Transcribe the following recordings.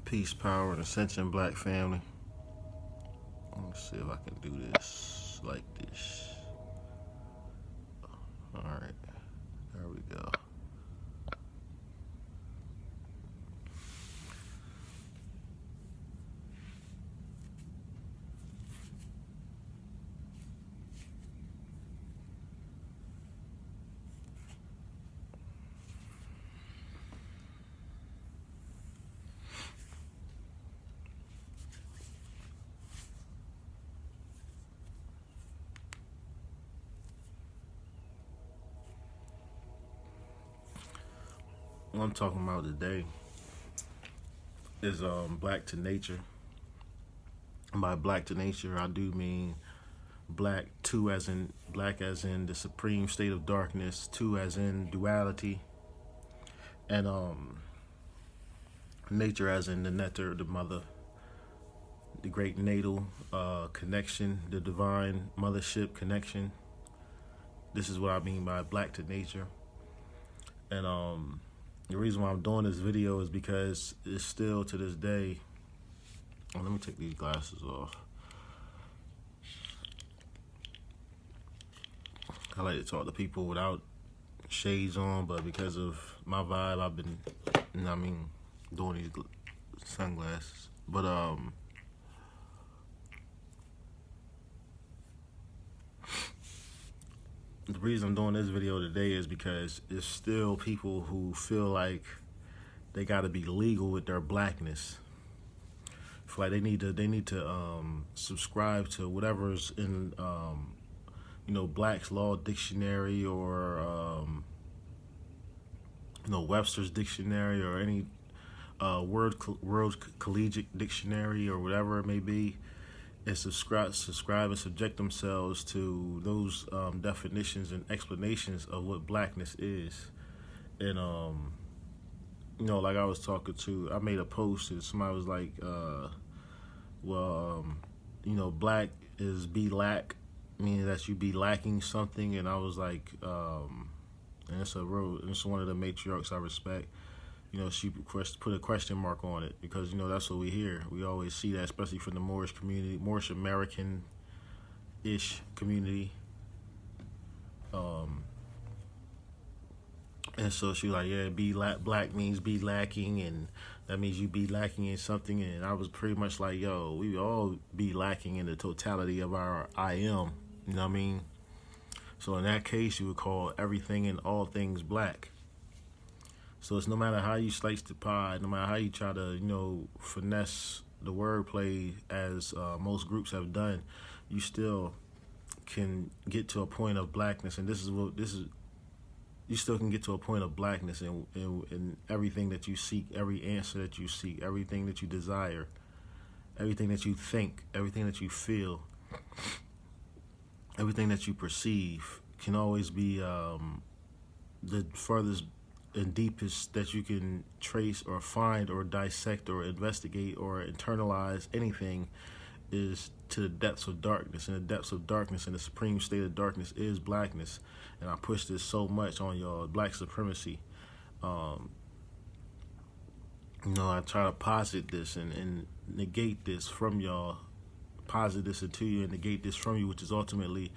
Peace, power, and ascension, black family. Let's see if I can do this like this. Alright, there we go. What I'm talking about today is black to nature. And by black to nature, I do mean black, two as in black as in the supreme state of darkness, two as in duality, and nature as in the nectar, the mother, the great natal connection, the divine mothership connection. This is what I mean by black to nature. And the reason why I'm doing this video is because it's still to this day. Oh, let me take these glasses off. I like to talk to people without shades on, but because of my vibe, I've been, doing these sunglasses. But the reason I'm doing this video today is because there's still people who feel like they got to be legal with their blackness. Feel like they need to subscribe to whatever's in Black's Law Dictionary or Webster's Dictionary or any World Collegiate Dictionary or whatever it may be, and subscribe and subject themselves to those definitions and explanations of what blackness is. And like I was talking to, I made a post and somebody was like, black is be lack, meaning that you be lacking something. And I was like, and it's one of the matriarchs I respect. She put a question mark on it because, that's what we hear. We always see that, especially from the Moorish community, Moorish American-ish community. And so she was like, yeah, black means be lacking, and that means you be lacking in something. And I was pretty much like, yo, we all be lacking in the totality of our I am. You know what I mean? So in that case, you would call everything and all things black. So it's no matter how you slice the pie, no matter how you try to, finesse the wordplay as most groups have done, you still can get to a point of blackness. And you still can get to a point of blackness in everything that you seek, every answer that you seek, everything that you desire, everything that you think, everything that you feel, everything that you perceive can always be the furthest and deepest that you can trace or find or dissect or investigate or internalize anything is to the depths of darkness. And the depths of darkness and the supreme state of darkness is blackness. And I push this so much on y'all, black supremacy. I try to posit this and negate this from y'all, posit this into you and negate this from you, which is ultimately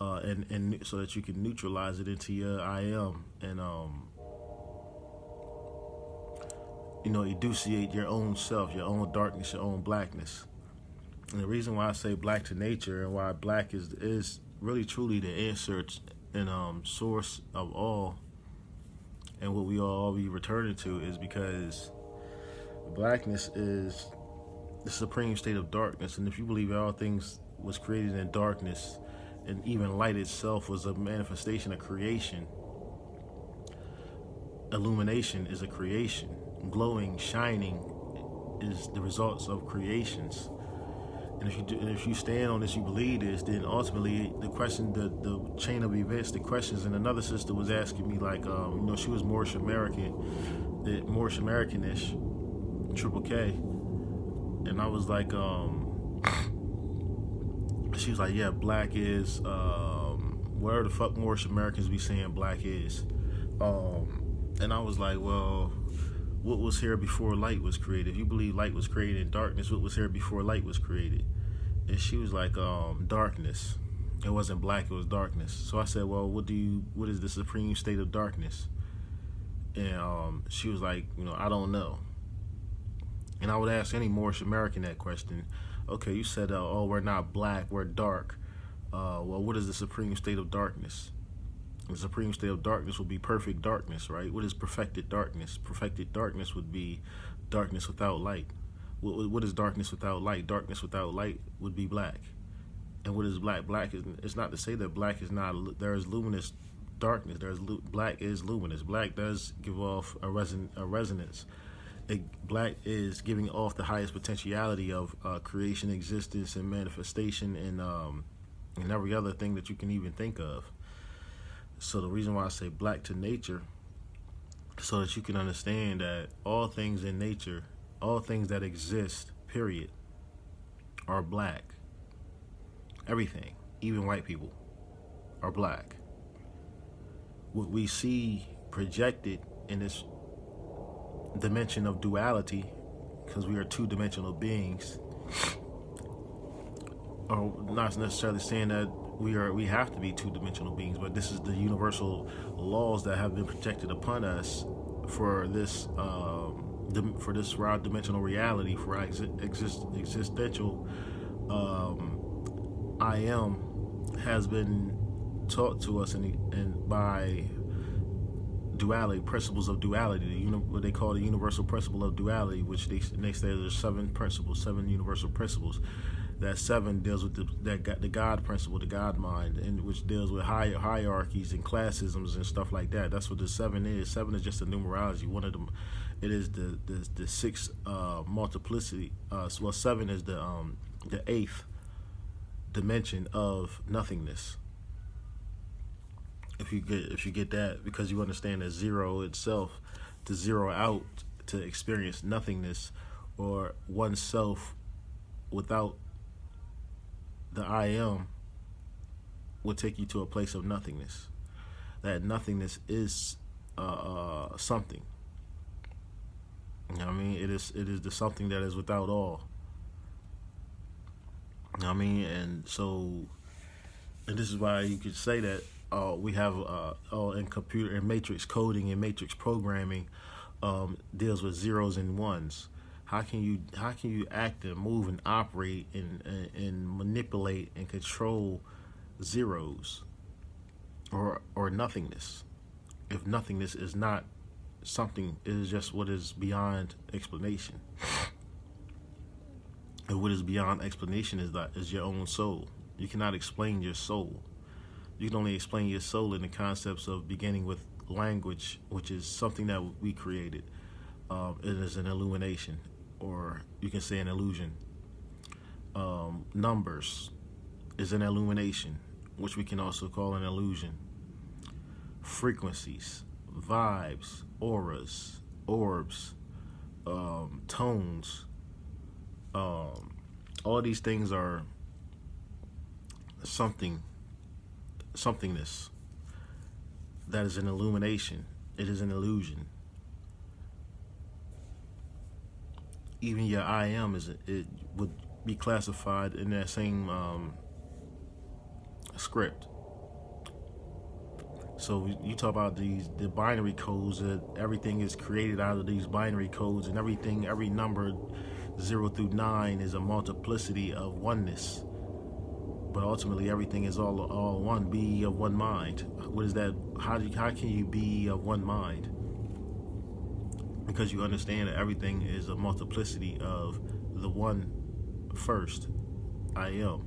and so that you can neutralize it into your I am and elucidate your own self, your own darkness, your own blackness. And the reason why I say black to nature and why black is really truly the answer and source of all and what we all be returning to is because blackness is the supreme state of darkness. And if you believe all things was created in darkness and even light itself was a manifestation of creation, illumination is a creation. Glowing, shining is the results of creations. And if you stand on this, you believe this, then ultimately the question, the chain of events, the questions. And another sister was asking me like, she was Moorish American-ish, Triple K, and I was like, she was like, yeah, black is whatever the fuck Moorish Americans be saying black is, and I was like, well, what was here before light was created? If you believe light was created in darkness, what was here before light was created? And she was like, darkness. It wasn't black, it was darkness. So I said, well, what is the supreme state of darkness? And she was like, I don't know. And I would ask any Moorish American that question. Okay, you said, we're not black, we're dark. Well, what is the supreme state of darkness? The supreme state of darkness would be perfect darkness, right? What is perfected darkness? Perfected darkness would be darkness without light. What is darkness without light? Darkness without light would be black. And what is black? Black is, it's not to say that black is not, there is luminous darkness. Black is luminous. Black does give off a resonance. Black is giving off the highest potentiality of creation, existence, and manifestation, and every other thing that you can even think of. So the reason why I say black to nature, so that you can understand that all things in nature, all things that exist, period, are black. Everything, even white people, are black. What we see projected in this dimension of duality, because we are two-dimensional beings, or not necessarily saying that we have to be two-dimensional beings, but this is the universal laws that have been projected upon us for this raw dimensional reality, for our existential I am, has been taught to us and by duality, principles of duality, what they call the universal principle of duality, which they say there's 7 principles, 7 universal principles. That 7 deals with the God principle, the God mind, and which deals with hierarchies and classisms and stuff like that. That's what the 7 is. 7 is just a numerology. One of them, it is the 6 multiplicity. 7 is the 8th dimension of nothingness. If you get that, because you understand that zero itself, to zero out, to experience nothingness or oneself without the I am, will take you to a place of nothingness. That nothingness is something. You know what I mean? It is the something that is without all. You know what I mean? And this is why you could say that we have in computer and matrix coding and matrix programming deals with zeros and ones. How can you act and move and operate and manipulate and control zeros or nothingness? If nothingness is not something, it is just what is beyond explanation. And what is beyond explanation is your own soul. You cannot explain your soul. You can only explain your soul in the concepts of beginning with language, which is something that we created. It is an illumination, or you can say an illusion. Numbers is an illumination, which we can also call an illusion. Frequencies, vibes, auras, orbs, tones, all these things are somethingness. That is an illumination. It is an illusion. Even your I am it would be classified in that same script. So you talk about the binary codes, that everything is created out of these binary codes, and every number 0 through 9 is a multiplicity of oneness. But ultimately, everything is all one. Be of one mind. What is that? How can you be of one mind? Because you understand that everything is a multiplicity of the one first, I am.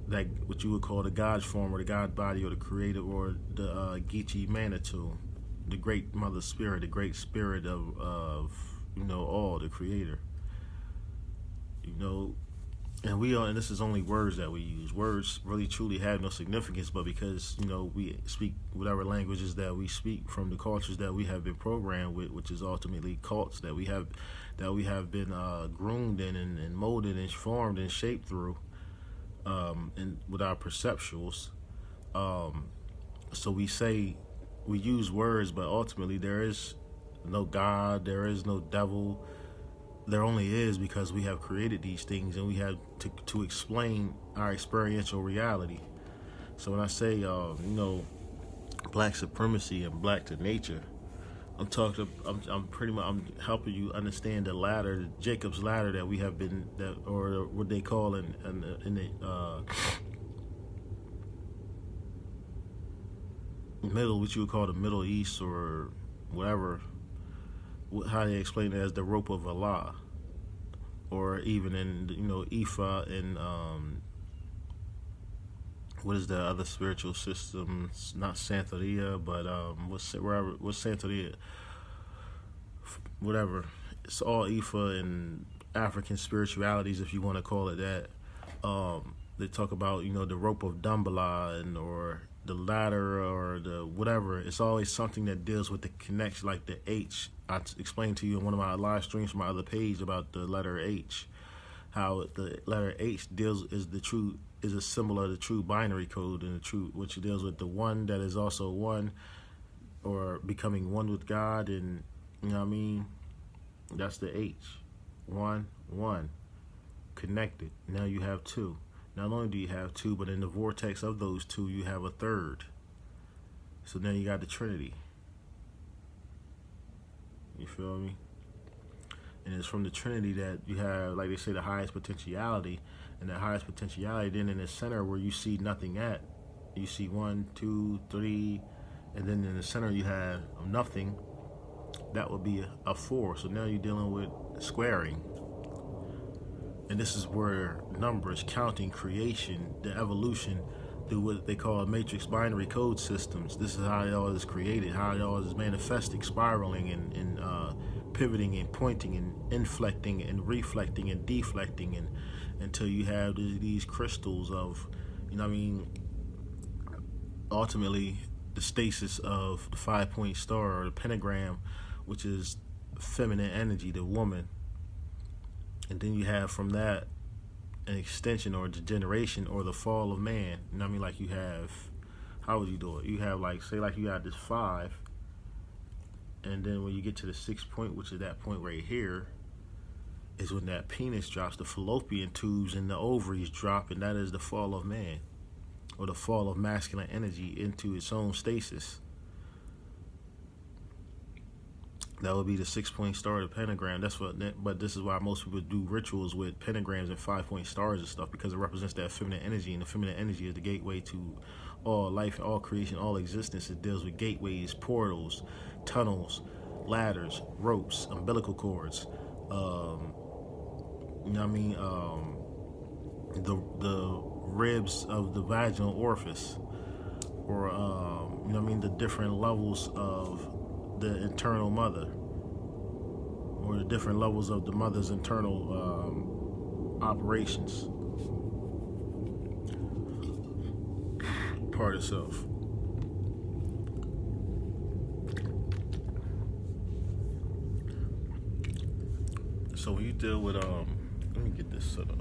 That what you would call the God form, or the God body, or the creator, or the Geechee Manitou, the great mother spirit, the great spirit of all, the creator. And and this is only words that we use. Words really truly have no significance, but because we speak whatever languages that we speak from the cultures that we have been programmed with, which is ultimately cults that we have been groomed in and molded and formed and shaped through, and with our perceptuals. So we use words, but ultimately there is no God, there is no devil. There only is because we have created these things and we have to explain our experiential reality. So when I say, black supremacy and black to nature, I'm pretty much I'm helping you understand the ladder, Jacob's ladder that we have been that, or what they call in the middle, what you would call the Middle East or whatever, how they explain it as the rope of Allah, or even in Ifa and what is the other spiritual system? It's not Santeria, but what's Santeria? Whatever. It's all Ifa and African spiritualities, if you want to call it that. They talk about the rope of Dambala and or the ladder or the whatever. It's always something that deals with the connection, like the H. I explained to you in one of my live streams from my other page about the letter H, how the letter H is a symbol of the true binary code, and the true, which deals with the one that is also one, or becoming one with God, and that's the H, one, connected. Now you have two. Not only do you have two, but in the vortex of those two, you have a third. So now you got the Trinity. You feel me? And it's from the Trinity that you have, like they say, the highest potentiality. And the highest potentiality, then in the center where you see nothing at, you see 1, 2, 3, and then in the center you have nothing. That would be a 4. So now you're dealing with squaring. And this is where numbers, counting, creation, the evolution through what they call matrix binary code systems. This is how it all is created, how it all is manifesting, spiraling, and pivoting and pointing and inflecting and reflecting and deflecting, and until you have these crystals of, ultimately the stasis of the 5-point star or the pentagram, which is feminine energy, the woman. And then you have from that an extension or degeneration or the fall of man. Like you have, how would you do it? You have say you got this 5, and then when you get to the 6th point, which is that point right here, is when that penis drops, the fallopian tubes and the ovaries drop, and that is the fall of man, or the fall of masculine energy into its own stasis. That would be the 6-point star, the pentagram. But this is why most people do rituals with pentagrams and 5-point stars and stuff, because it represents that feminine energy, and the feminine energy is the gateway to all life, all creation, all existence. It deals with gateways, portals, tunnels, ladders, ropes, umbilical cords. The ribs of the vaginal orifice, or the different levels of the internal mother, or the different levels of the mother's internal operations, part itself. So when you deal with let me get this set off.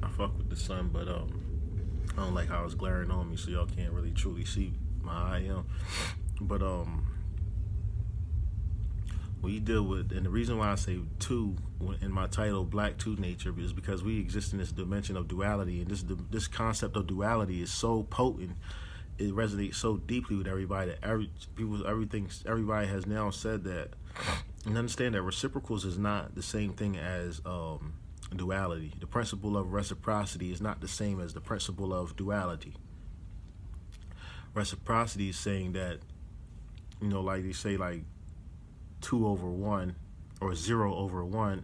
I fuck with the sun, but I don't like how it's glaring on me, so y'all can't really truly see my IM. But when you deal with, and the reason why I say two in my title, Black to Nature, is because we exist in this dimension of duality, and this concept of duality is so potent. It resonates so deeply with everybody that everybody has now said that, and understand that reciprocals is not the same thing as duality. The principle of reciprocity is not the same as the principle of duality. Reciprocity is saying that, like they say, 2/1 or 0/1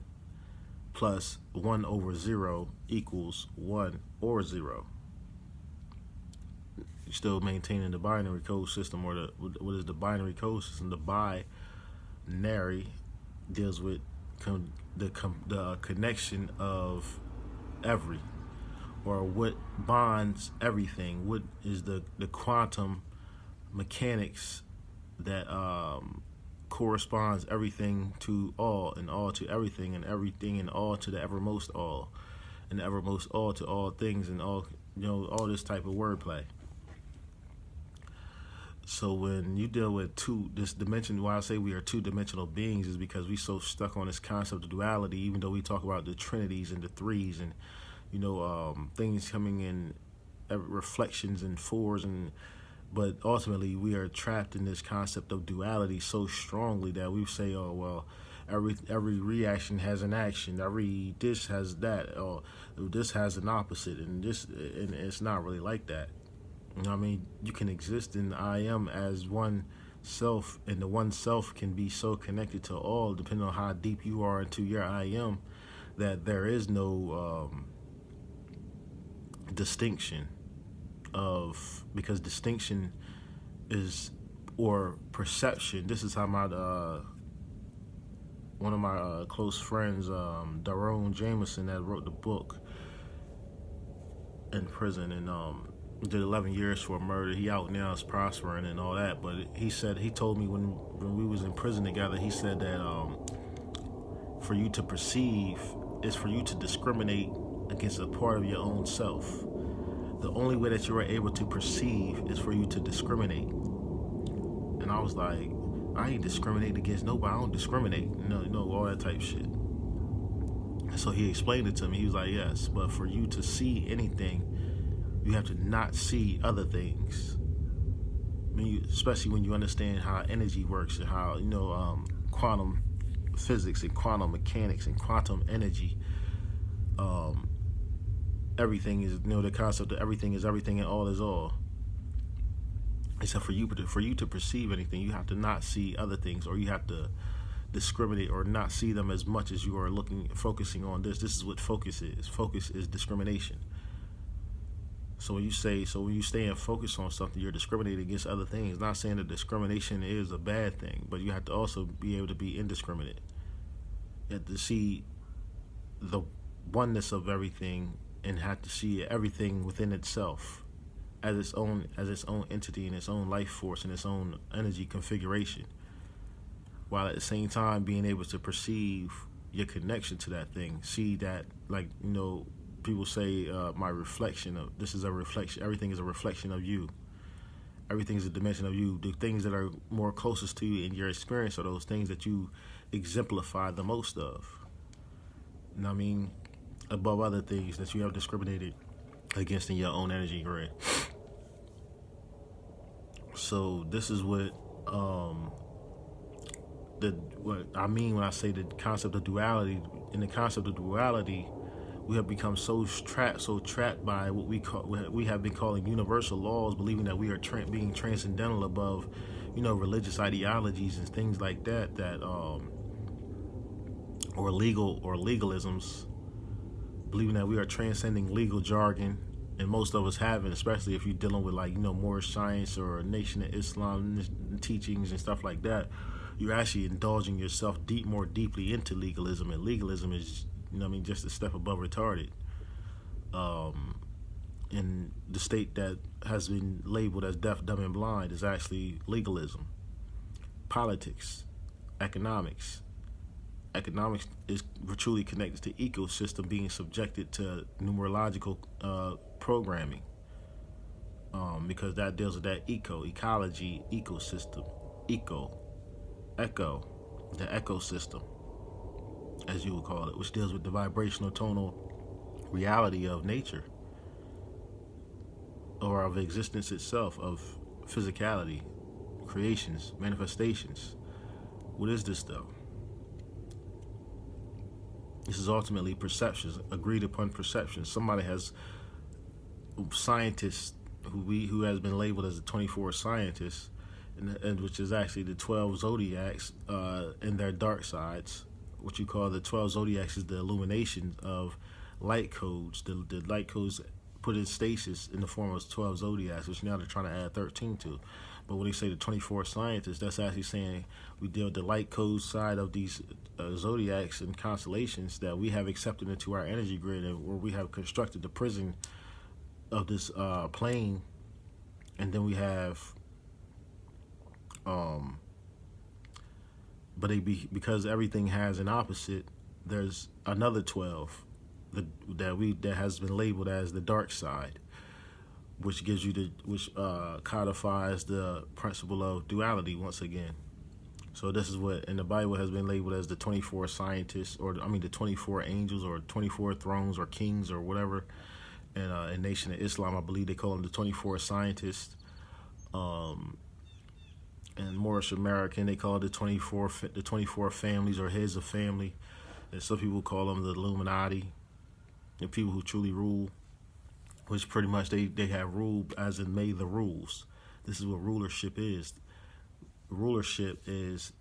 plus 1/0 equals 1 or 0. You're still maintaining the binary code system, or what is the binary code system? The binary deals with the connection of every, or what bonds everything. What is the quantum mechanics that corresponds everything to all, and all to everything, and everything and all to the evermost all, and the evermost all to all things, and all, all this type of wordplay. So when you deal with this dimension, why I say we are two-dimensional beings is because we so stuck on this concept of duality. Even though we talk about the trinities and the threes, and things coming in reflections and fours, but ultimately we are trapped in this concept of duality so strongly that we say, oh well, every reaction has an action, every this has that, or this has an opposite, and it's not really like that. I mean, you can exist in I am as one self, and the one self can be so connected to all, depending on how deep you are into your I am, that there is no distinction because distinction is, or perception. This is how my one of my close friends, Daron Jameson, that wrote the book in prison, and did 11 years for a murder. He out now, is prospering and all that. But he told me when we was in prison together, he said that for you to perceive is for you to discriminate against a part of your own self. The only way that you are able to perceive is for you to discriminate. And I was like, I ain't discriminating against nobody. I don't discriminate. All that type shit. And so he explained it to me. He was like, yes, but for you to see anything, you have to not see other things. Especially when you understand how energy works and how, quantum physics and quantum mechanics and quantum energy. Everything is, the concept of everything is everything and all is all. Except for you to perceive anything, you have to not see other things, or you have to discriminate or not see them as much as you are focusing on this. This is what focus is. Focus is discrimination. So when you stay and focus on something, you're discriminating against other things. Not saying that discrimination is a bad thing, but you have to also be able to be indiscriminate. You have to see the oneness of everything and have to see everything within itself as its own entity and its own life force and its own energy configuration, while at the same time being able to perceive your connection to that thing. See that, people say, my reflection of this is a reflection. Everything is a reflection of you. Everything is a dimension of you. The things that are more closest to you in your experience are those things that you exemplify the most of. Above other things that you have discriminated against in your own energy grid. So this is what I mean when I say the concept of duality. In the concept of duality, we have become so trapped by what we have been calling universal laws, believing that we are being transcendental above, religious ideologies and things like that, or legalisms, believing that we are transcending legal jargon, and most of us haven't, especially if you're dealing with Moorish science or Nation of Islam teachings and stuff like that. You're actually indulging yourself more deeply into legalism, and legalism is just a step above retarded. In the state that has been labeled as deaf, dumb, and blind is actually legalism. Politics, economics. Economics is truly connected to ecosystem being subjected to numerological programming, because that deals with that ecology, ecosystem, the ecosystem, as you would call it, which deals with the vibrational tonal reality of nature, or of existence itself, of physicality, creations, manifestations. What is this though? This is ultimately perceptions, agreed upon perceptions. Scientists who has been labeled as the 24 scientists, and which is actually the 12 zodiacs and their dark sides. What you call the 12 zodiacs is the illumination of light codes. The light codes put in stasis in the form of 12 zodiacs, which now they're trying to add 13 to. But when they say the 24 scientists, that's actually saying we deal with the light code side of these zodiacs and constellations that we have accepted into our energy grid, and where we have constructed the prison of this plane. And then we have, because everything has an opposite, there's another 12 that has been labeled as the dark side, which gives you which codifies the principle of duality once again. So this is what in the Bible has been labeled as the 24 scientists, or I mean the 24 angels, or 24 thrones, or kings, or whatever. And in Nation of Islam, I believe they call them the 24 scientists. And Moorish American, they call it the 24 families or heads of family. And some people call them the Illuminati, the people who truly rule, which pretty much they have ruled as in made the rules. This is what rulership is. Rulership is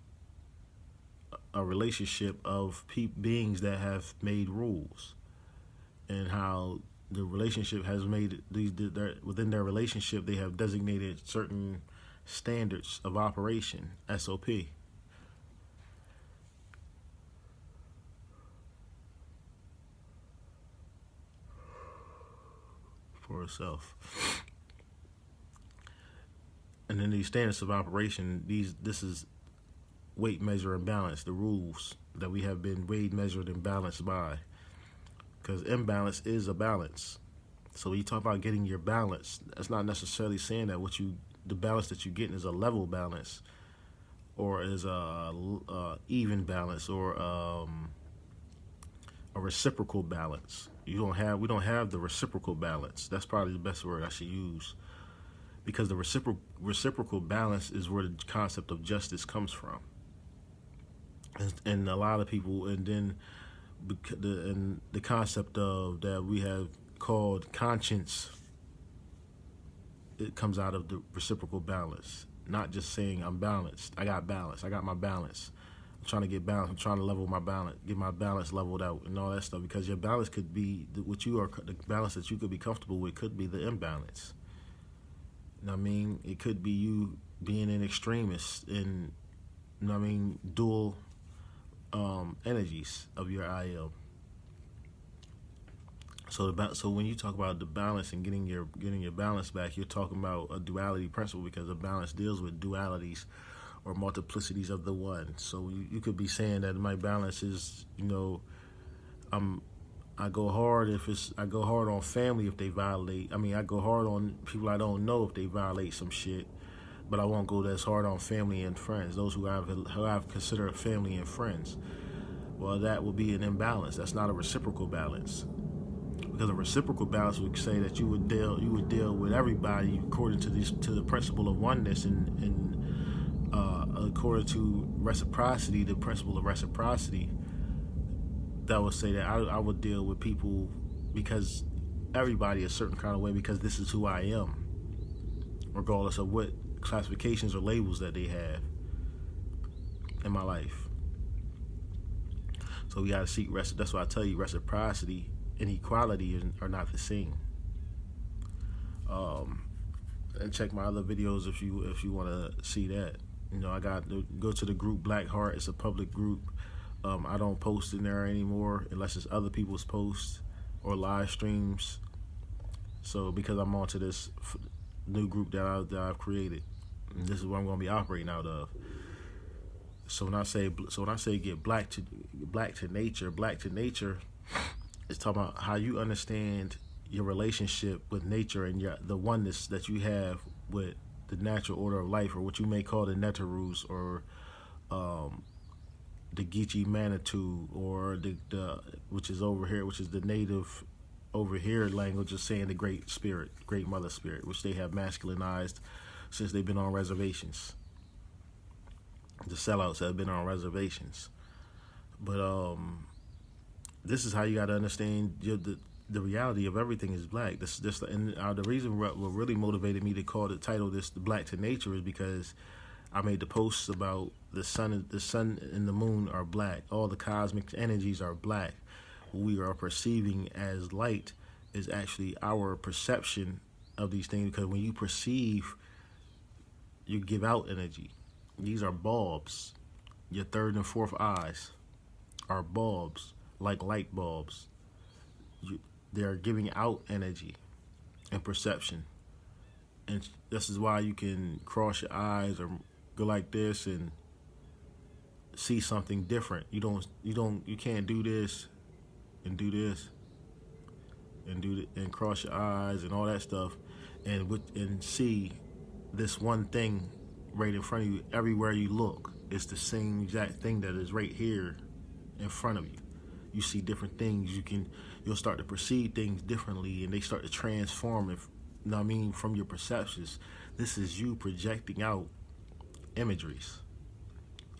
a relationship of beings that have made rules, and how the relationship has made within their relationship they have designated certain standards of operation, SOP. For itself. And then these standards of operation, this is weight, measure, and balance, the rules that we have been weighed, measured, and balanced by. Because imbalance is a balance. So when you talk about getting your balance, that's not necessarily saying that the balance that you're getting is a level balance, or is a even balance, or a reciprocal balance. We don't have the reciprocal balance. That's probably the best word I should use. Because the reciprocal balance is where the concept of justice comes from, and a lot of people, and then the concept of that we have called conscience, it comes out of the reciprocal balance. Not just saying I'm balanced. I got balance. I got my balance. I'm trying to get balance. I'm trying to level my balance, get my balance leveled out, and all that stuff. Because your balance could be the balance that you could be comfortable with could be the imbalance. I mean, it could be you being an extremist in, dual energies of your IL. So when you talk about the balance and getting your balance back, you're talking about a duality principle, because a balance deals with dualities or multiplicities of the one. So you could be saying that my balance is, I go hard on family if they violate. I go hard on people I don't know if they violate some shit, but I won't go as hard on family and friends, those who I've considered family and friends. Well, that will be an imbalance. That's not a reciprocal balance, because a reciprocal balance would say that you would deal with everybody according to the principle of oneness, and according to reciprocity, the principle of reciprocity. That would say that I would deal with people because everybody a certain kind of way, because this is who I am, regardless of what classifications or labels that they have in my life. So we gotta seek that's why I tell you reciprocity and equality are not the same. And check my other videos if you want to see that. I got to go to the group Black Heart. It's a public group. I don't post in there anymore unless it's other people's posts or live streams. So because I'm onto this new group that I've created, and this is what I'm going to be operating out of. So when I say get black to nature is talking about how you understand your relationship with nature and the oneness that you have with the natural order of life, or what you may call the Netarus, or the Geechee Manitou, or the which is over here, which is the native over here language of saying the Great Spirit, Great Mother Spirit, which they have masculinized since they've been on reservations. The sellouts have been on reservations. But this is how you got to understand the reality of everything is black. The reason what really motivated me to title this "The Black to Nature" is because I made the posts about the sun and the moon are black. All the cosmic energies are black. What we are perceiving as light is actually our perception of these things, because when you perceive, you give out energy. These are bulbs. Your third and fourth eyes are bulbs, like light bulbs. They're giving out energy and perception. And this is why you can cross your eyes or go like this and see something different. You can't do this and do this and and cross your eyes and all that stuff, and see this one thing right in front of you. Everywhere you look, it's the same exact thing that is right here in front of you. You see different things. You'll start to perceive things differently, and they start to transform. You know what I mean, from your perceptions. This is you projecting out imageries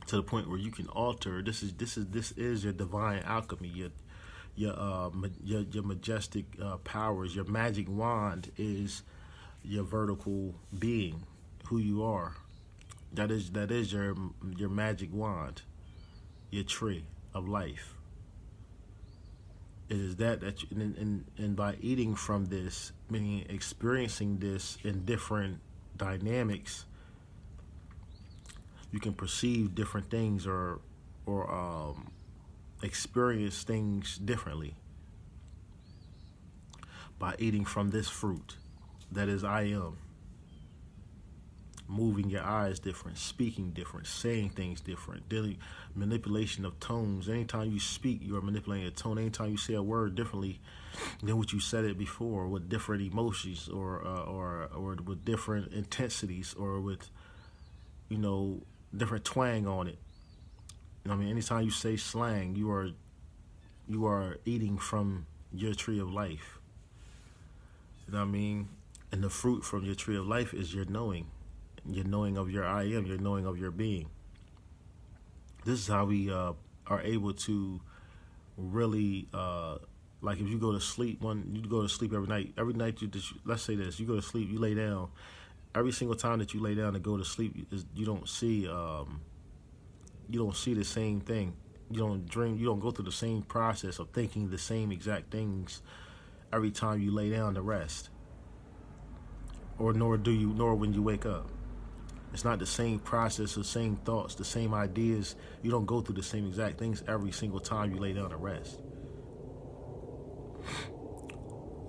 to the point where you can alter. This is your divine alchemy. Your majestic powers. Your magic wand is your vertical being, who you are. That is your magic wand, your tree of life. It is that you, and by eating from this, meaning experiencing this in different dynamics, you can perceive different things or experience things differently by eating from this fruit that is I am. Moving your eyes different, speaking different, saying things different, manipulation of tones. Anytime you speak, you are manipulating a tone. Anytime you say a word differently than what you said it before, with different emotions or with different intensities, or with different twang on it. I mean, anytime you say slang, you are eating from your tree of life. You know what I mean? And the fruit from your tree of life is your knowing of your I am, your knowing of your being. This is how we are able to really, like if you go to sleep, you go to sleep every night. Every night, let's say this, you go to sleep, you lay down. Every single time that you lay down to go to sleep, you don't see the same thing. You don't dream. You don't go through the same process of thinking the same exact things every time you lay down to rest, or nor when you wake up. It's not the same process, the same thoughts, the same ideas. You don't go through the same exact things every single time you lay down to rest.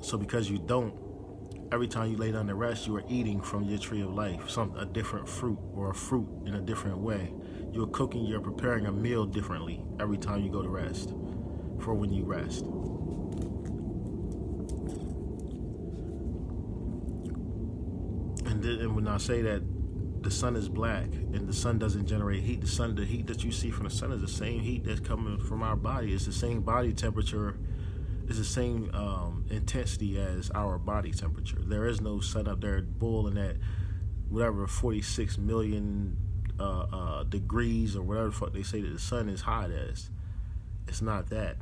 So because you don't, every time you lay down to rest, you are eating from your tree of life, a different fruit, or a fruit in a different way. You're preparing a meal differently every time you go to rest, for when you rest. And when I say that the sun is black and the sun doesn't generate heat, the heat that you see from the sun is the same heat that's coming from our body. It's the same body temperature. It's the same intensity as our body temperature. There is no sun up there boiling at whatever 46 million degrees or whatever the fuck they say that the sun is hot as. It's not that.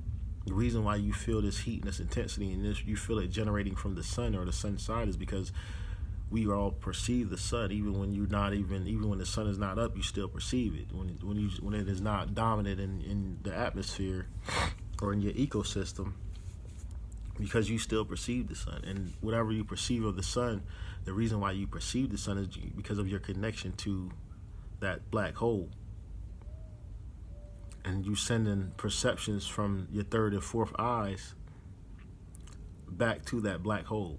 The reason why you feel this heat and this intensity and you feel it generating from the sun or the sun side is because we all perceive the sun, even when when the sun is not up, you still perceive it. When it is not dominant in the atmosphere or in your ecosystem, because you still perceive the sun. And whatever you perceive of the sun, the reason why you perceive the sun is because of your connection to that black hole. And you sending perceptions from your third and fourth eyes back to that black hole.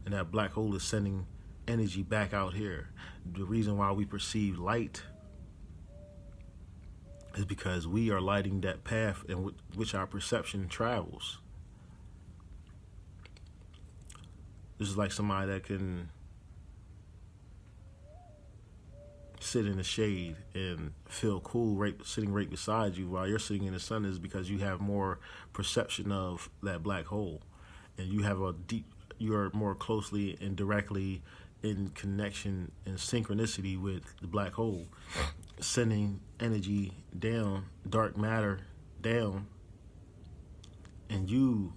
And that black hole is sending energy back out here. The reason why we perceive light is because we are lighting that path in which our perception travels. This is like somebody that can sit in the shade and feel cool sitting right beside you while you're sitting in the sun, is because you have more perception of that black hole, and you're more closely and directly in connection and synchronicity with the black hole, sending energy down, dark matter down, and you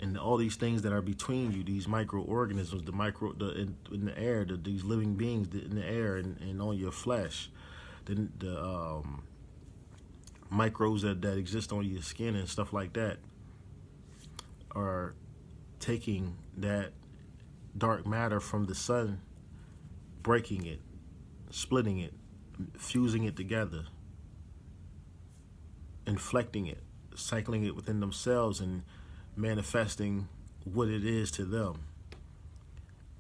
and all these things that are between you, these microorganisms, in the air, these living beings in the air and on your flesh, the microbes that exist on your skin and stuff like that, are taking that dark matter from the sun, breaking it, splitting it, fusing it together, inflecting it, cycling it within themselves, and manifesting what it is to them.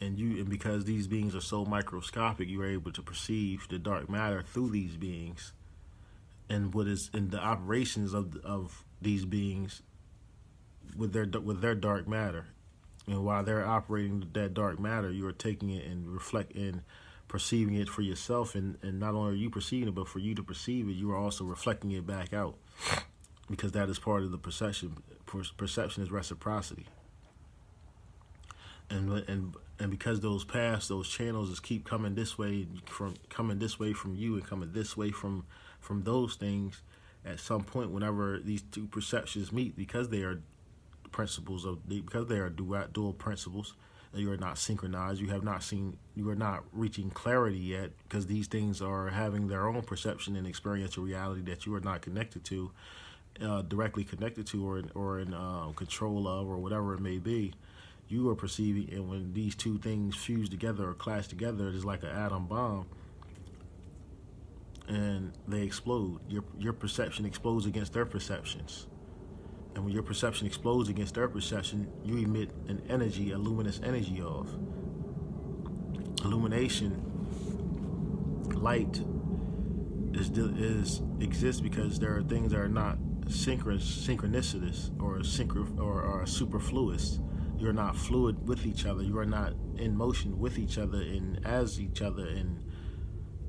And because these beings are so microscopic, you are able to perceive the dark matter through these beings, and what is in the operations of these beings with their dark matter. And while they're operating that dark matter, you are taking it and reflect and perceiving it for yourself. And not only are you perceiving it, but for you to perceive it, you are also reflecting it back out, because that is part of the perception. Perception is reciprocity. And because those paths, those channels, just keep coming this way from you, and coming this way from those things. At some point, whenever these two perceptions meet, because they are because they are dual principles, you are not synchronized. You are not reaching clarity yet, because these things are having their own perception and experiential reality that you are not connected to, directly connected to, or in control of, or whatever it may be. You are perceiving, and when these two things fuse together or clash together, it is like an atom bomb, and they explode. Your perception explodes against their perceptions, and when your perception explodes against their perception, you emit an energy, a luminous energy of illumination. Light exists because there are things that are not synchronicitous or superfluous. You're not fluid with each other. You are not in motion with each other and as each other and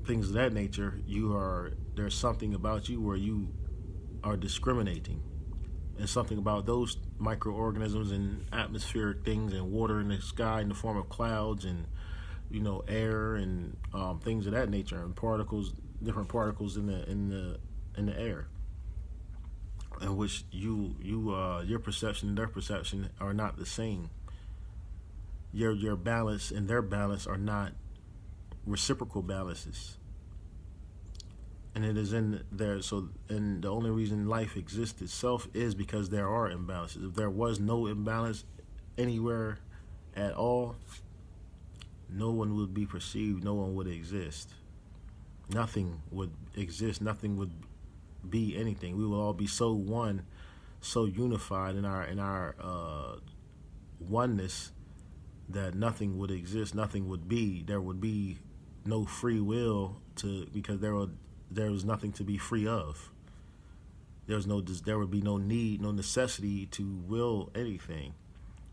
things of that nature. There's something about you where you are discriminating, and something about those microorganisms and atmospheric things and water in the sky in the form of clouds and air and things of that nature, and different particles in the air, in which your perception and their perception are not the same. Your balance and their balance are not reciprocal balances, and it is in there. And the only reason life exists itself is because there are imbalances. If there was no imbalance anywhere at all, no one would be perceived. No one would exist. Nothing would exist. Nothing would be anything. We will all be so one, so unified in our oneness, that nothing would exist, nothing would be. There would be no free will because there was nothing to be free of. There would be no need, no necessity to will anything,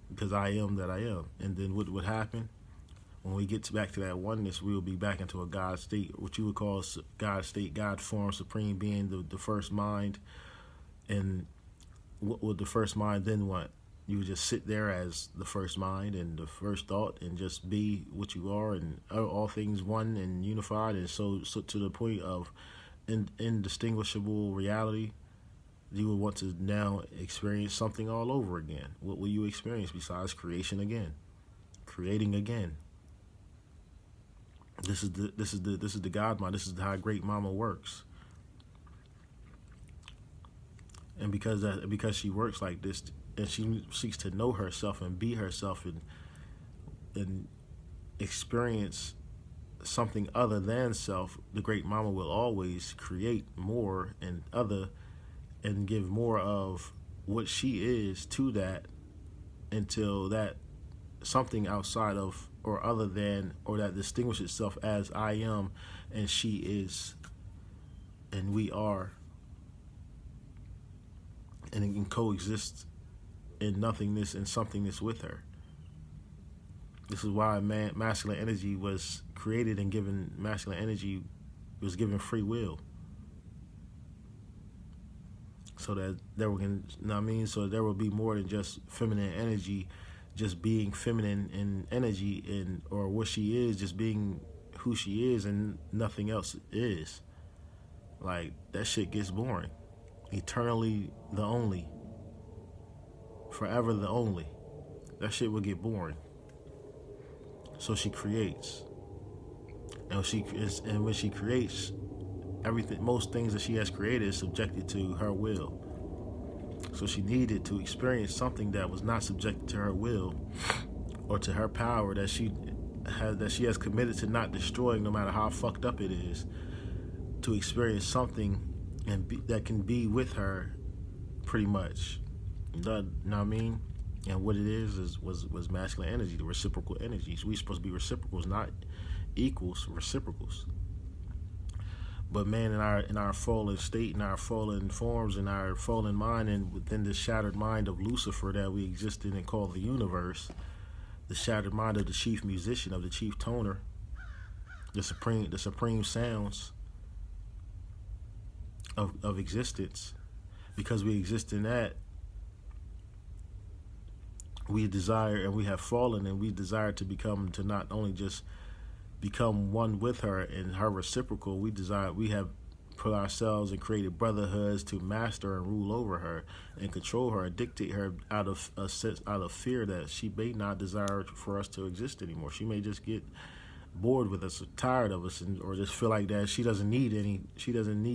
because I am that I am. And then what would happen? When we get back to that oneness, we will be back into a God state, what you would call God state, God form, supreme being, the first mind. And what would the first mind then want? You would just sit there as the first mind and the first thought, and just be what you are, and all things one and unified. And so to the point of indistinguishable reality, you would want to now experience something all over again. What will you experience besides creation again, creating again? This is the God mind. This is how Great Mama works. And because she works like this, and she seeks to know herself and be herself, and experience something other than self, the Great Mama will always create more and give more of what she is to that, until that something outside of, or other than, or that distinguishes itself as I am and she is and we are, and it can coexist in nothingness and somethingness with her. This is why masculine energy was created, and masculine energy was given free will, so that so there will be more than just feminine energy, just being feminine in energy, or what she is, just being who she is, and nothing else is. Like, that shit gets boring. Eternally the only, forever the only. That shit would get boring. So she creates, and when she creates, most things that she has created is subjected to her will. So she needed to experience something that was not subjected to her will or to her power, that she has committed to not destroying, no matter how fucked up it is, to experience something that can be with her, pretty much. You know what I mean? And what it was masculine energy, the reciprocal energies. We supposed to be reciprocals, not equals, reciprocals. But man, in our fallen state, in our fallen forms, in our fallen mind, and within this shattered mind of Lucifer that we exist in and call the universe, the shattered mind of the chief musician, of the chief toner, the supreme sounds of existence. Because we exist in that, we desire, and we have fallen, and we desire to not only just become one with her and her reciprocal. We have put ourselves and created brotherhoods to master and rule over her and control her and dictate her out of fear that she may not desire for us to exist anymore. She may just get bored with us, or tired of us, or just feel like that she doesn't need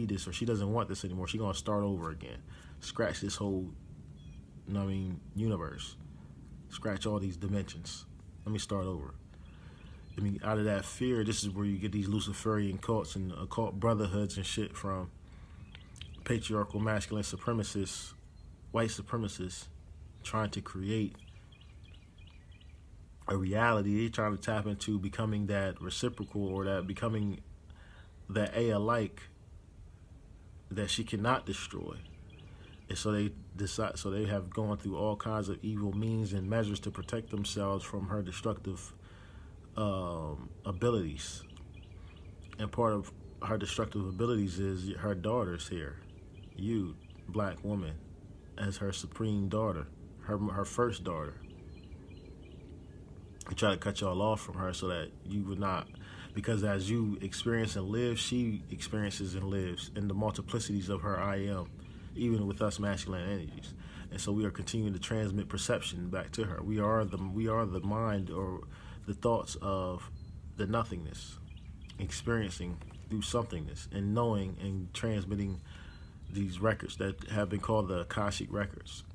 this, or she doesn't want this anymore. She's gonna start over again, scratch this whole, universe, scratch all these dimensions. Let me start over. Out of that fear, this is where you get these Luciferian cults and occult brotherhoods and shit from patriarchal masculine supremacists, white supremacists, trying to create a reality. They're trying to tap into becoming that reciprocal, or that becoming that alike that she cannot destroy. And so they have gone through all kinds of evil means and measures to protect themselves from her destructive abilities. And part of her destructive abilities is her daughters here. You, black woman, as her supreme daughter, her first daughter. They try to cut y'all off from her so that you would not, because as you experience and live, she experiences and lives in the multiplicities of her I am, even with us masculine energies. And so we are continuing to transmit perception back to her. We are the mind, or the thoughts of the nothingness, experiencing through somethingness, and knowing and transmitting these records that have been called the Akashic records.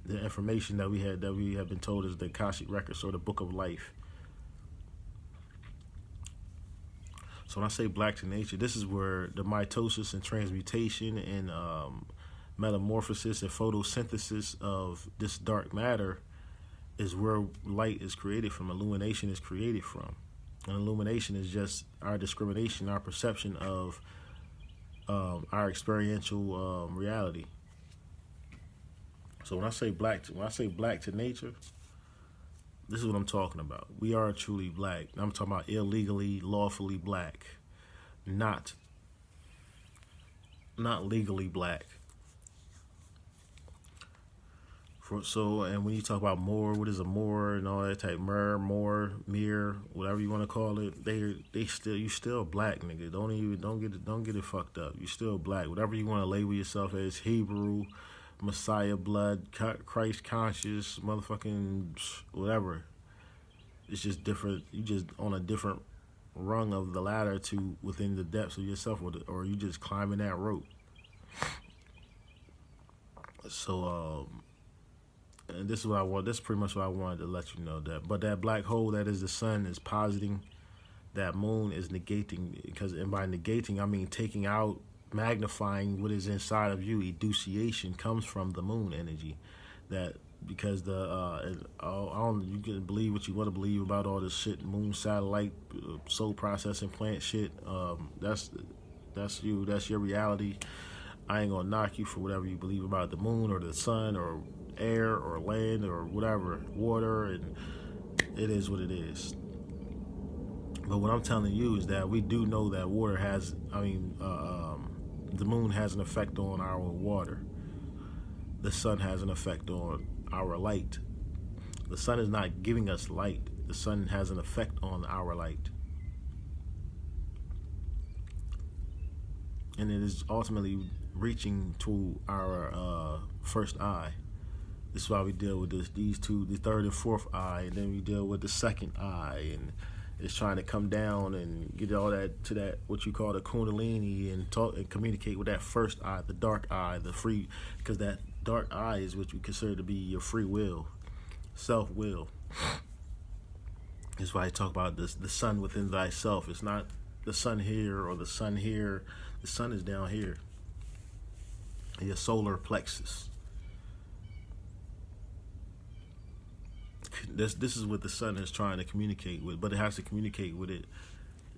The information that we have been told is the Akashic records, or the book of life. So when I say black to nature, this is where the mitosis and transmutation and metamorphosis and photosynthesis of this dark matter is where light is created from, illumination is created from. And illumination is just our discrimination, our perception of our experiential reality. So when I say black to nature, this is what I'm talking about. We are truly black. I'm talking about illegally, lawfully black, not legally black. And when you talk about Moor, what is a Moor and all that type, Moor, Mir, whatever you want to call it, you still black, nigga. Don't get it fucked up. You still black. Whatever you want to label yourself as, Hebrew, Messiah blood, Christ conscious, motherfucking whatever. It's just different. You just on a different rung of the ladder to within the depths of yourself, or you just climbing that rope. So and this is what I want. This is pretty much what I wanted to let you know. But that black hole that is the sun is positing. That moon is negating, and by negating I mean taking out, magnifying what is inside of you. Educiation comes from the moon energy. That because you can believe what you want to believe about all this shit, moon satellite, soul processing plant shit. That's you. That's your reality. I ain't gonna knock you for whatever you believe about the moon or the sun or air or land or whatever, water, and it is what it is. But what I'm telling you is that we do know that water has, the moon has an effect on our water. The sun has an effect on our light. The sun is not giving us light. The sun has an effect on our light. And it is ultimately reaching to our first eye. This is why we deal with these two, the third and fourth eye, and then we deal with the second eye, and it's trying to come down and get all that to that what you call the Kundalini, and talk and communicate with that first eye, the dark eye, the free, because that dark eye is what you consider to be your free will, self-will. That's why I talk about this, the sun within thyself. It's not the sun here or the sun here. The sun is down here, your solar plexus. This is what the sun is trying to communicate with, but it has to communicate with it,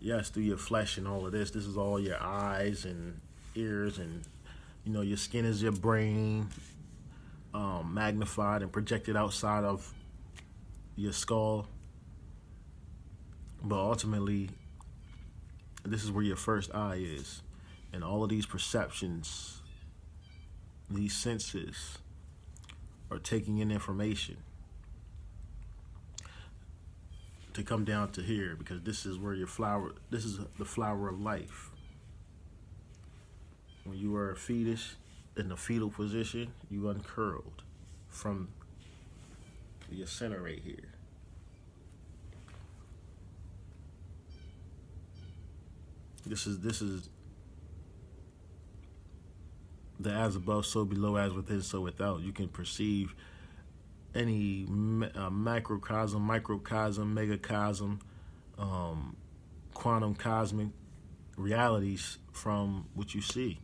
yes, through your flesh and all of this. This is all your eyes and ears, and your skin is your brain, magnified and projected outside of your skull. But ultimately, this is where your first eye is. And all of these perceptions, these senses, are taking in information to come down to here, because this is where your flower, this is the flower of life. When you are a fetus in the fetal position, you uncurled from your center right here. This is the as above, so below, as within, so without. You can perceive any macrocosm, microcosm, megacosm, quantum cosmic realities from what you see.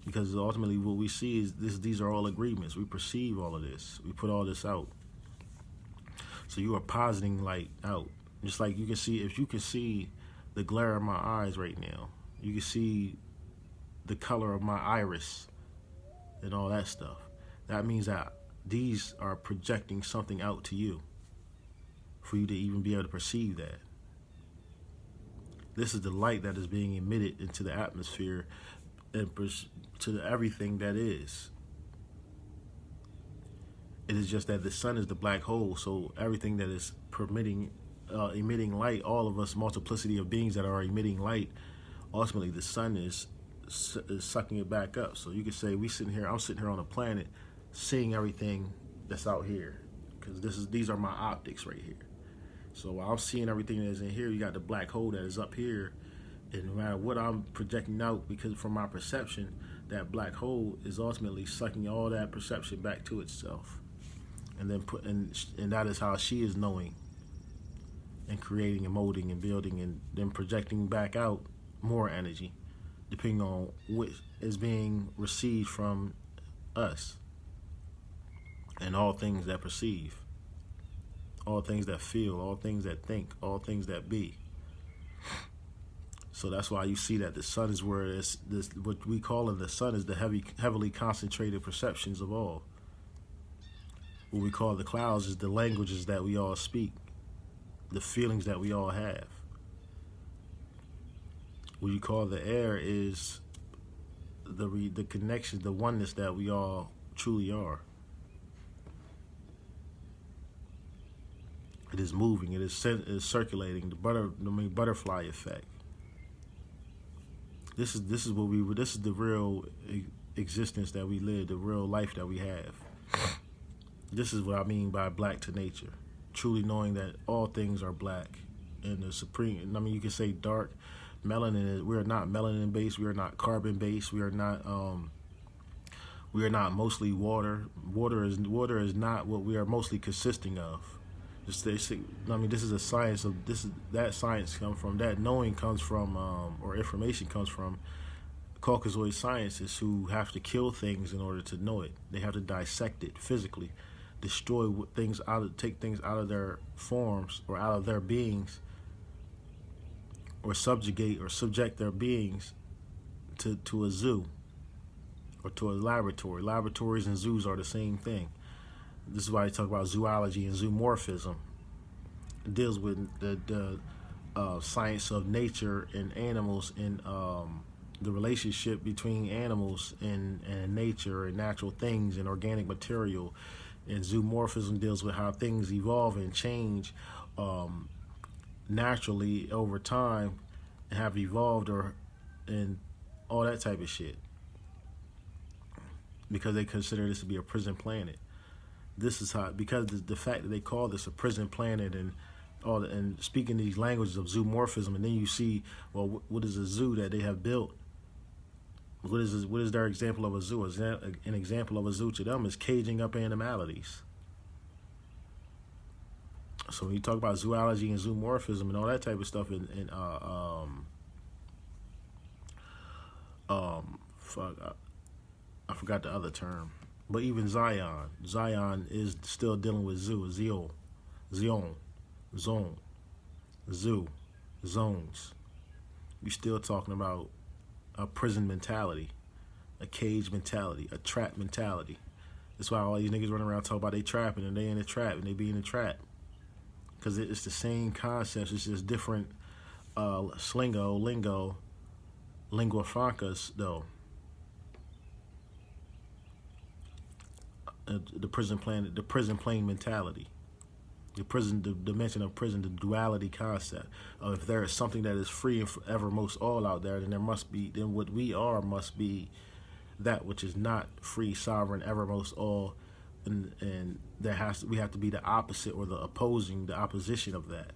Because ultimately what we see is these are all agreements. We perceive all of this. We put all this out. So you are positing light out. Just like you can see, if you can see the glare of my eyes right now, you can see the color of my iris and all that stuff. That means that these are projecting something out to you for you to even be able to perceive that. This is the light that is being emitted into the atmosphere and to everything that is. It is just that the sun is the black hole, so everything that is emitting light, all of us, multiplicity of beings that are emitting light, ultimately the sun is sucking it back up. So you could say I'm sitting here on a planet seeing everything that's out here, because these are my optics right here. So while I'm seeing everything that is in here, you got the black hole that is up here, and no matter what I'm projecting out, because from my perception, that black hole is ultimately sucking all that perception back to itself, and then and that is how she is knowing and creating and molding and building, and then projecting back out more energy, depending on what is being received from us. And all things that perceive, all things that feel, all things that think, all things that be. So that's why you see that the sun is where what we call it, the sun is the heavily concentrated perceptions of all. What we call the clouds is the languages that we all speak, the feelings that we all have. What you call the air is the connection, the oneness that we all truly are. It is moving. It is circulating. The butterfly effect. This is the real existence that we live. The real life that we have. This is what I mean by black to nature. Truly knowing that all things are black, and the supreme. I mean, you can say dark. Melanin. We are not melanin based. We are not carbon based. We are not mostly water. Water is not what we are mostly consisting of. This is a science of that science comes from, that knowing comes from, or information comes from Caucasoid scientists who have to kill things in order to know it. They have to dissect it physically, destroy things take things out of their forms or out of their beings, or subject their beings to a zoo or to a laboratory. Laboratories and zoos are the same thing. This is why I talk about zoology and zoomorphism. It deals with the science of nature and animals, and the relationship between animals and nature and natural things and organic material. And zoomorphism deals with how things evolve and change naturally over time, and have evolved and all that type of shit, because they consider this to be a prison planet. This is how, because the fact that they call this a prison planet and speaking these languages of zoomorphism, and then you see, well, what is a zoo that they have built? What is their example of a zoo? An example of a zoo to them is caging up animalities. So when you talk about zoology and zoomorphism and all that type of stuff, I forgot the other term. But even Zion is still dealing with zoo, zone, zoo, zones. You're still talking about a prison mentality, a cage mentality, a trap mentality. That's why all these niggas running around talking about they trapping and they in the trap and they be in the trap. Because it's the same concepts. It's just different lingo, lingua francas, though. The prison plane mentality. The dimension of prison, the duality concept of if there is something that is free and forevermost all out there, then what we are must be that which is not free, sovereign, evermost all, and we have to be the opposite or the opposition of that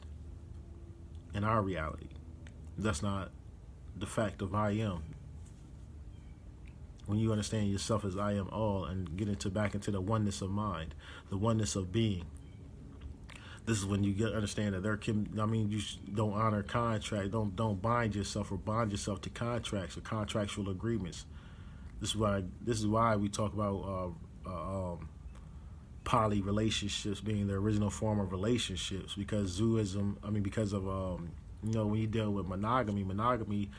in our reality. That's not the fact of I am. When you understand yourself as I am all and get back into the oneness of mind, the oneness of being, this is when you understand that you don't honor contract, don't bind yourself or bond yourself to contracts or contractual agreements. This is why we talk about poly relationships being the original form of relationships, because because of when you deal with monogamy,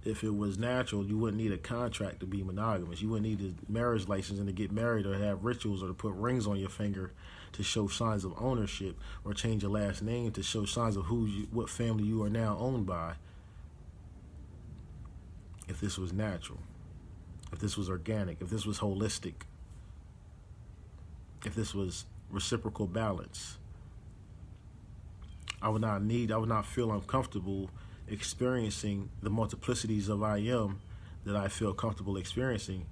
if it was natural, you wouldn't need a contract to be monogamous. You wouldn't need a marriage license and to get married or have rituals or to put rings on your finger to show signs of ownership or change your last name to show signs of what family you are now owned by. If this was natural, if this was organic, if this was holistic, if this was reciprocal balance, I would not feel uncomfortable experiencing the multiplicities of I am that I feel comfortable experiencing,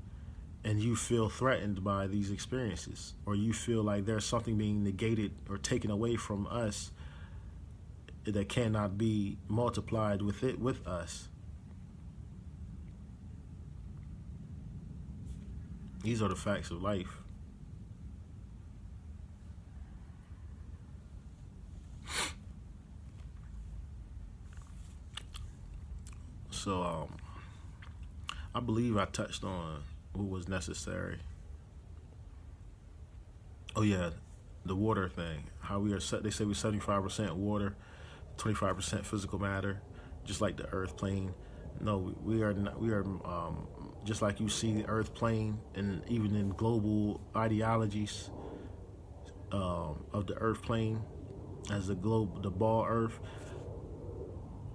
and you feel threatened by these experiences, or you feel like there's something being negated or taken away from us that cannot be multiplied with us. These are the facts of life. So I believe I touched on what was necessary. Oh yeah, the water thing. How they say we're 75% water, 25% physical matter, just like the earth plane. No, we are not, we are just like you see the earth plane, and even in global ideologies of the earth plane as the ball earth.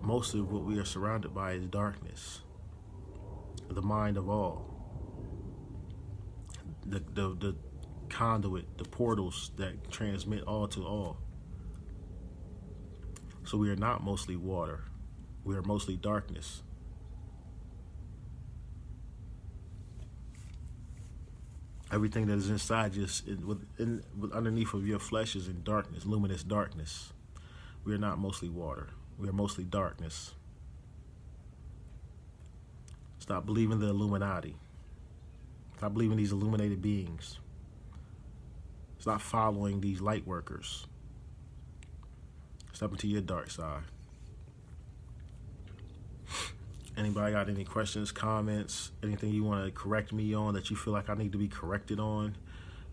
Most of what we are surrounded by is darkness, the mind of all, the conduit, the portals that transmit all to all. So we are not mostly water, we are mostly darkness. Everything that is inside underneath of your flesh is in darkness, luminous darkness. We are not mostly water. We are mostly darkness. Stop believing the Illuminati. Stop believing these illuminated beings. Stop following these light workers. Step into your dark side. Anybody got any questions, comments, anything you want to correct me on that you feel like I need to be corrected on?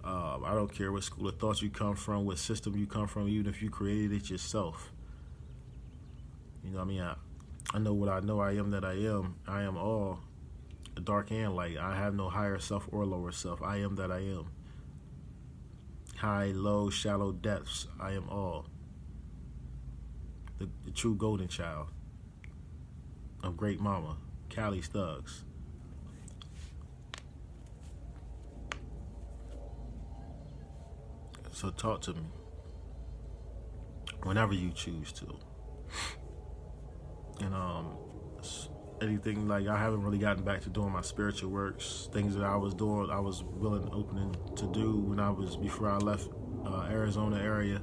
I don't care what school of thought you come from, what system you come from, even if you created it yourself. You know what I mean? I know what I know. I am that I am. I am all, dark and light. I have no higher self or lower self. I am that I am. High, low, shallow depths. I am all. The true golden child of Great Mama, Cali Thugs. So talk to me whenever you choose to. And anything, like, I haven't really gotten back to doing my spiritual works, things that I was doing, I was willing, open to do before I left Arizona area.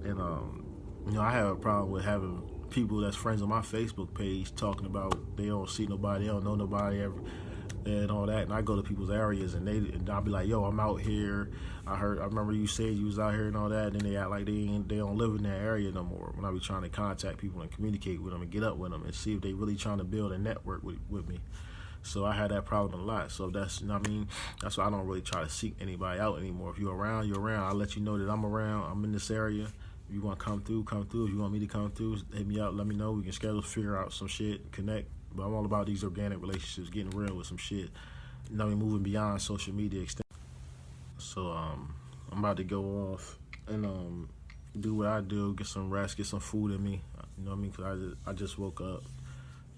And I have a problem with having people that's friends on my Facebook page talking about they don't see nobody, they don't know nobody ever, and all that. And I go to people's areas and I'll be like, yo, I'm out here. I remember you said you was out here and all that. And then they act like they don't live in that area no more. When I be trying to contact people and communicate with them and get up with them and see if they really trying to build a network with me. So I had that problem a lot. So that's, that's why I don't really try to seek anybody out anymore. If you're around, you're around. I'll let you know that I'm around. I'm in this area. If you want to come through, come through. If you want me to come through, hit me up. Let me know. We can figure out some shit, connect. But I'm all about these organic relationships, getting real with some shit. Moving beyond social media extent. So I'm about to go off and do what I do, get some rest, get some food in me. You know what I mean? 'Cause I just woke up.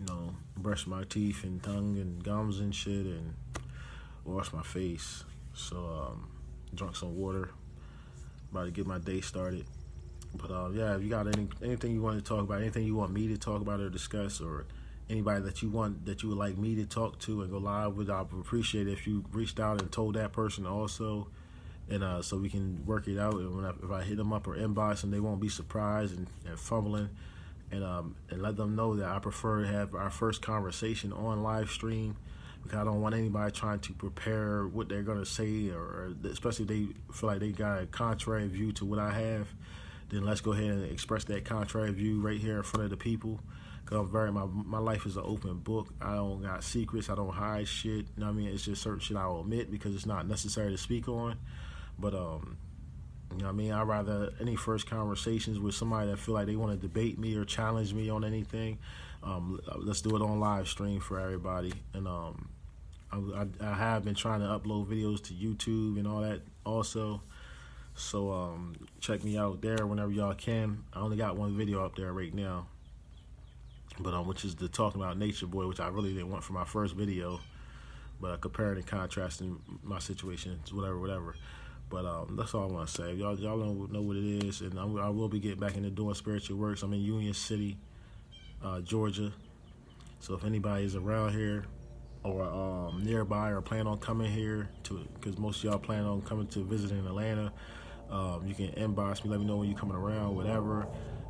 You know, brush my teeth and tongue and gums and shit, and wash my face. So drunk some water. About to get my day started. But yeah, if you got anything you want to talk about, anything you want me to talk about or discuss, or anybody that you would like me to talk to and go live with, I would appreciate it if you reached out and told that person also, and so we can work it out. And if I hit them up or inbox them, they won't be surprised and fumbling, and let them know that I prefer to have our first conversation on live stream, because I don't want anybody trying to prepare what they're gonna say, or especially if they feel like they got a contrary view to what I have. Then let's go ahead and express that contrary view right here in front of the people. Cause my life is an open book. I don't got secrets. I don't hide shit. You know what I mean? It's just certain shit I'll omit because it's not necessary to speak on. But you know what I mean? I'd rather any first conversations with somebody that feel like they want to debate me or challenge me on anything. Let's do it on live stream for everybody. And I have been trying to upload videos to YouTube and all that also. So check me out there whenever y'all can. I only got one video up there right now, but which is the talking about Nature Boy, which I really didn't want for my first video, but comparing and contrasting my situations, whatever. But that's all I want to say. Y'all don't know what it is, and I will be getting back into doing spiritual works. I'm in Union City, Georgia. So if anybody is around here or nearby or plan on coming here because most of y'all plan on coming to visit in Atlanta, you can inbox me, let me know when you're coming around, whatever.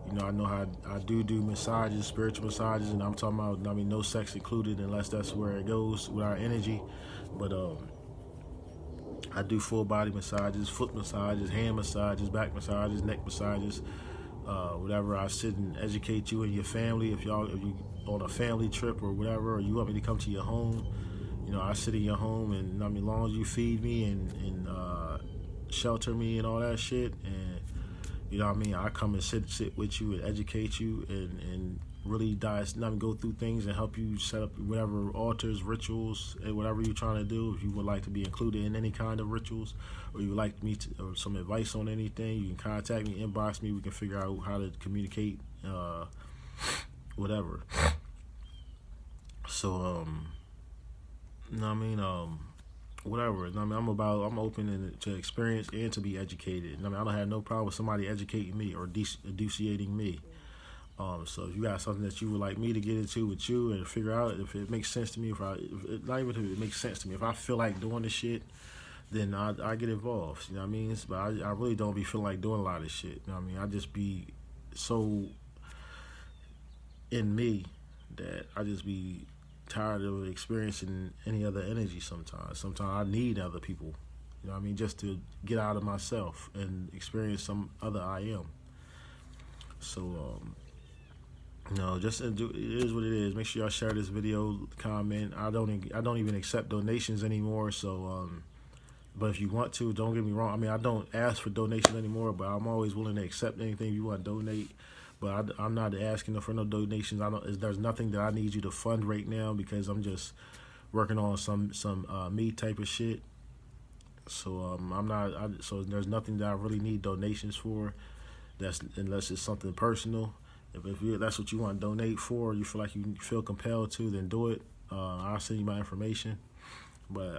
You know, I know how I do massages, spiritual massages, and I'm talking about, I mean, no sex included unless that's where it goes with our energy. But I do full body massages, foot massages, hand massages, back massages, neck massages, whatever. I sit and educate you and your family. If you on a family trip or whatever, or you want me to come to your home, you know, I sit in your home, and I mean, as long as you feed me and shelter me and all that shit, and you know what I mean, I come and sit with you and educate you and really go through things and help you set up whatever altars, rituals, and whatever you're trying to do. If you would like to be included in any kind of rituals, or you would like me to, or some advice on anything, you can contact me, inbox me. We can figure out how to communicate, whatever. So you know what I mean, whatever. I mean, I'm open to experience and to be educated. I mean, I don't have no problem with somebody educating me or elucidating me. So if you got something that you would like me to get into with you and figure out if it makes sense to me, not even if it makes sense to me, if I feel like doing this shit, then I get involved. You know what I mean? But I really don't be feeling like doing a lot of shit. You know what I mean? I just be so in me that I just be tired of experiencing any other energy sometimes. Sometimes I need other people, you know what I mean, just to get out of myself and experience some other I am. So, you know, it is what it is. Make sure y'all share this video, comment. I don't even accept donations anymore, so, but if you want to, don't get me wrong. I mean, I don't ask for donations anymore, but I'm always willing to accept anything you want to donate. But I'm not asking for no donations. There's nothing that I need you to fund right now because I'm just working on some me type of shit. So so there's nothing that I really need donations for. Unless it's something personal. If that's what you want to donate for, you feel like you feel compelled to, then do it. I'll send you my information. But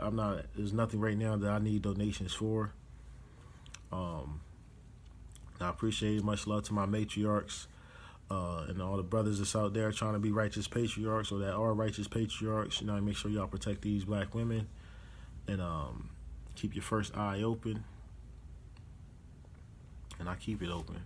there's nothing right now that I need donations for. I appreciate it. Much love to my matriarchs. And all the brothers that's out there trying to be righteous patriarchs or that are righteous patriarchs. You know, make sure y'all protect these black women and keep your first eye open. And I keep it open.